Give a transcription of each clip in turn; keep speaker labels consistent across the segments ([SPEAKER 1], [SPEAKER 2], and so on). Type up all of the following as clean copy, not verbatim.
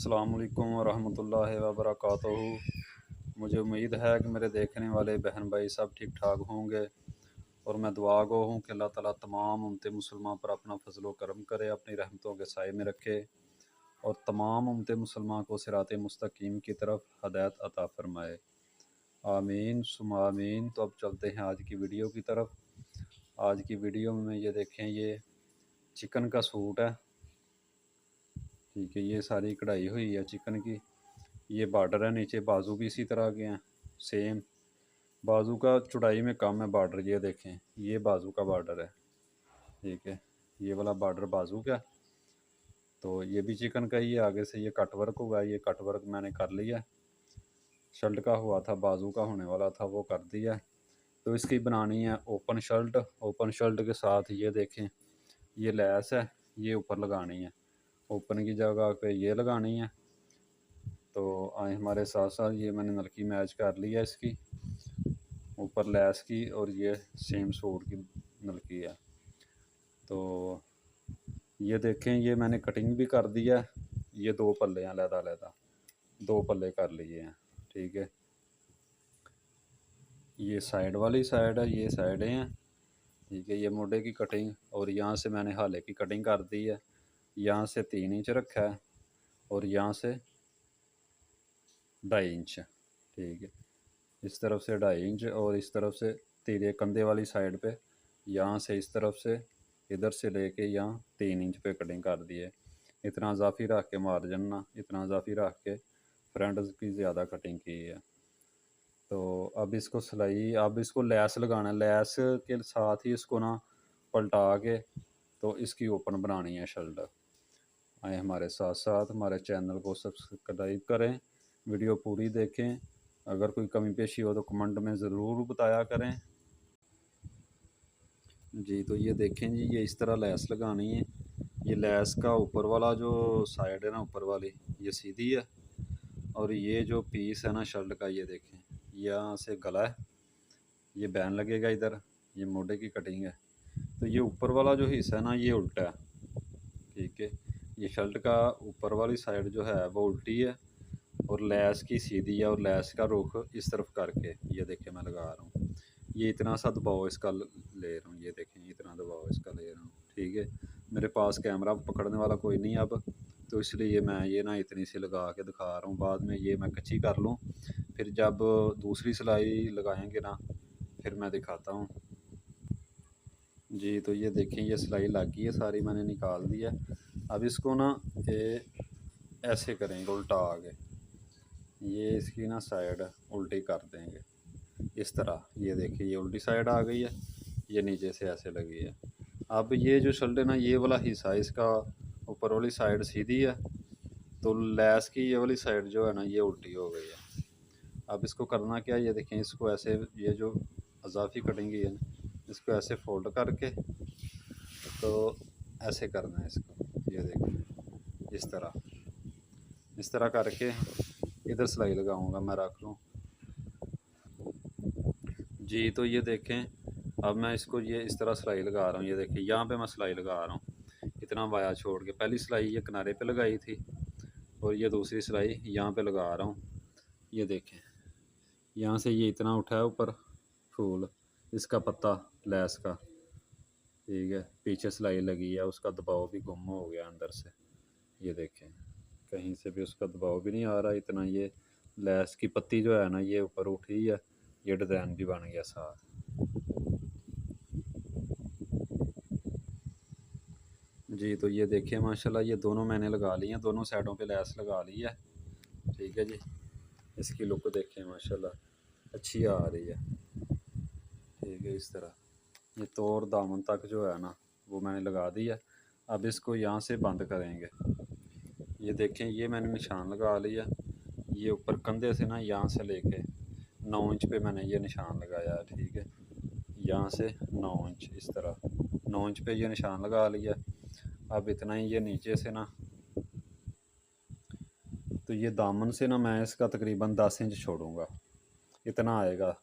[SPEAKER 1] अस्सलाम वालेकुम वरहमतुल्लाहि वबरकातुहू। मुझे उम्मीद है कि मेरे देखने वाले बहन भाई सब ठीक ठाक होंगे और मैं दुआ गो हूँ कि अल्लाह ताला तमाम उम्मत मुसलमान पर अपना फजल व करम करे, अपनी रहमतों के साए में रखे और तमाम उम्मत मुसलमान को सिरात मुस्तकीम की तरफ हदायत अता फ़रमाए। आमीन सुम आमीन। तो अब चलते हैं आज की वीडियो की तरफ। आज की वीडियो में ये देखें, ये चिकन का सूट है, ठीक है। ये सारी कढ़ाई हुई है चिकन की। ये बॉर्डर है, नीचे बाजू भी इसी तरह के हैं सेम। बाजू का चौड़ाई में कम है बॉर्डर, ये देखें, ये बाजू का बॉर्डर है, ठीक है। ये वाला बॉर्डर बाजू का, तो ये भी चिकन का ही है। आगे से ये कट वर्क हुआ है, ये कट वर्क मैंने कर लिया। शर्ट का हुआ था, बाजू का होने वाला था, वो कर दिया। तो इसकी बनानी है ओपन शर्ट। ओपन शर्ट के साथ ये देखें, ये लैस है, ये ऊपर लगानी है। ओपन की जगह पे ये लगानी है। तो आए हमारे साथ साथ, ये मैंने नलकी मैच कर लिया इसकी, ऊपर लैस की, और ये सेम सूट की नलकी है। तो ये देखें, ये मैंने कटिंग भी कर दिया है। ये दो पल्ले हैं, अलग-अलग दो पल्ले कर लिए हैं, ठीक है। ये साइड वाली साइड है, ये साइडें हैं, ठीक है। ये मोढे की कटिंग, और यहाँ से मैंने हाले की कटिंग कर दी है। यहाँ से 3 इंच रखा है और यहाँ से 2.5 इंच, ठीक है। इस तरफ से 2.5 इंच और इस तरफ से तिरे कंधे वाली साइड पे, यहाँ से इस तरफ से इधर से लेके यहाँ 3 इंच पे कटिंग कर दी है। इतना इजाफी रख के मार्जिन ना, इतना इजाफी रख के फ्रंट की ज़्यादा कटिंग की है। तो अब इसको सिलाई, अब इसको लैस लगाना है। लैस के साथ ही इसको ना पलटा के तो इसकी ओपन बनानी है शर्ट। आए हमारे साथ साथ, हमारे चैनल को सब्सक्राइब करें, वीडियो पूरी देखें। अगर कोई कमी पेशी हो तो कमेंट में ज़रूर बताया करें जी। तो ये देखें जी, ये इस तरह लैस लगानी है। ये लैस का ऊपर वाला जो साइड है ना, ऊपर वाली, ये सीधी है। और ये जो पीस है ना शर्ट का, ये देखें, यहाँ से गला है, ये बैन लगेगा इधर, ये मोढे की कटिंग है। तो ये ऊपर वाला जो हिस्सा है ना, ये उल्टा है, ठीक है। ये शर्ट का ऊपर वाली साइड जो है वो उल्टी है और लैस की सीधी है, और लैस का रुख इस तरफ करके ये देखें मैं लगा रहा हूँ। ये इतना सा दबाव इसका ले रहा हूँ, ये देखें, इतना दबाव इसका ले रहा हूँ, ठीक है। मेरे पास कैमरा पकड़ने वाला कोई नहीं अब, तो इसलिए मैं ये ना इतनी सी लगा के दिखा रहा हूँ। बाद में ये मैं कच्ची कर लूँ, फिर जब दूसरी सिलाई लगाएंगे ना, फिर मैं दिखाता हूँ जी। तो ये देखें, ये सिलाई लग गई है सारी, मैंने निकाल दी है। अब इसको ना ये ऐसे करेंगे उल्टा आगे, ये इसकी ना साइड उल्टी कर देंगे इस तरह। ये देखिए, ये उल्टी साइड आ गई है, ये नीचे से ऐसे लगी है। अब ये जो शर्ट है ना, ये वाला हिस्सा इसका ऊपर वाली साइड सीधी है, तो लैस की ये वाली साइड जो है ना, ये उल्टी हो गई है। अब इसको करना क्या है, ये देखें, इसको ऐसे, ये जो अजाफी कटिंग है ना, इसको ऐसे फोल्ड करके तो ऐसे करना है इसको। ये देखें, इस तरह करके इधर सिलाई लगाऊंगा मैं, रख लूँ जी। तो ये देखें, अब मैं इसको ये इस तरह सिलाई लगा रहा हूँ। ये देखिए, यहाँ पे मैं सिलाई लगा रहा हूँ, इतना वाया छोड़ के। पहली सिलाई ये किनारे पे लगाई थी और ये दूसरी सिलाई यहाँ पे लगा रहा हूँ। ये देखें, यहाँ से ये इतना उठा है ऊपर फूल, इसका पत्ता लैस का, ठीक है। पीछे सिलाई लगी है, उसका दबाव भी गुम हो गया अंदर से। ये देखें, कहीं से भी उसका दबाव भी नहीं आ रहा इतना। ये लैस की पत्ती जो है ना, ये ऊपर उठी है, ये डिज़ाइन भी बन गया साथ जी। तो ये देखिए माशाल्लाह, ये दोनों मैंने लगा ली हैं, दोनों साइडों पे लैस लगा ली है, ठीक है जी। इसकी लुक देखें माशाल्लाह अच्छी आ रही है, ठीक है। इस तरह ये तोर दामन तक जो है ना, वो मैंने लगा दी है। अब इसको यहाँ से बंद करेंगे। ये देखें, ये मैंने निशान लगा लिया। ये ऊपर कंधे से ना, यहाँ से लेके 9 इंच पे मैंने ये निशान लगाया है, ठीक है। यहाँ से 9 इंच, इस तरह 9 इंच पे ये निशान लगा लिया। अब इतना ही ये नीचे से ना, तो ये दामन से ना मैं इसका तकरीबन 10 इंच छोड़ूंगा, इतना आएगा।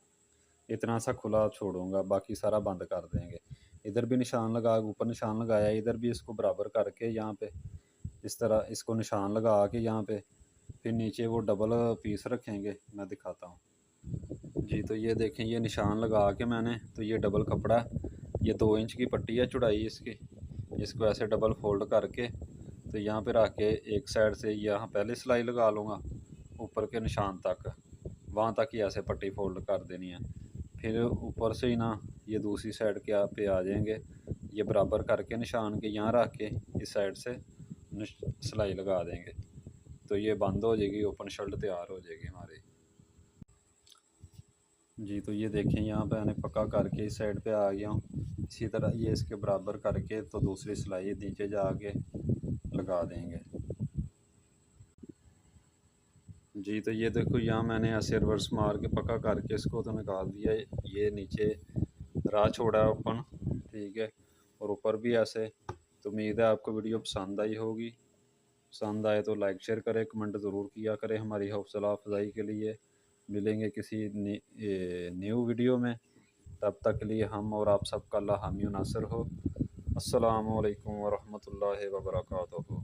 [SPEAKER 1] इतना सा खुला छोड़ूंगा, बाकी सारा बंद कर देंगे। इधर भी निशान लगा, ऊपर निशान लगाया, इधर भी इसको बराबर करके यहाँ पे इस तरह इसको निशान लगा के यहाँ पे फिर नीचे वो डबल पीस रखेंगे, मैं दिखाता हूँ जी। तो ये देखें, ये निशान लगा के मैंने, तो ये डबल कपड़ा, ये 2 इंच की पट्टी है चौड़ाई इसकी, इसको ऐसे डबल फोल्ड करके तो यहाँ पे रख के एक साइड से यहाँ पहले सिलाई लगा लूँगा ऊपर के निशान तक, वहाँ तक ही ऐसे पट्टी फोल्ड कर देनी है। फिर ऊपर से ही ना ये दूसरी साइड के पे आ जाएंगे, ये बराबर करके निशान के यहाँ रख के इस साइड से सिलाई लगा देंगे, तो ये बंद हो जाएगी, ओपन शर्ट तैयार हो जाएगी हमारी जी। तो ये देखें, यहाँ पे मैंने पक्का करके इस साइड पे आ गया हूँ। इसी तरह ये इसके बराबर करके तो दूसरी सिलाई नीचे जाके लगा देंगे जी। तो ये देखो, यहाँ मैंने ऐसे रिवर्स मार के पक्का करके इसको तो निकाल दिया, ये नीचे राह छोड़ा है ओपन, ठीक है, और ऊपर भी ऐसे। तो उम्मीद है आपको वीडियो पसंद आई होगी, पसंद आए तो लाइक शेयर करें, कमेंट ज़रूर किया करें हमारी हौसला अफजाई के लिए। मिलेंगे किसी न्यू वीडियो में, तब तक के लिए हम और आप सबका अल्लाह हामी नासिर हो। अस्सलामु अलैकुम वरहमतुल्लाहि वबरकातुहू।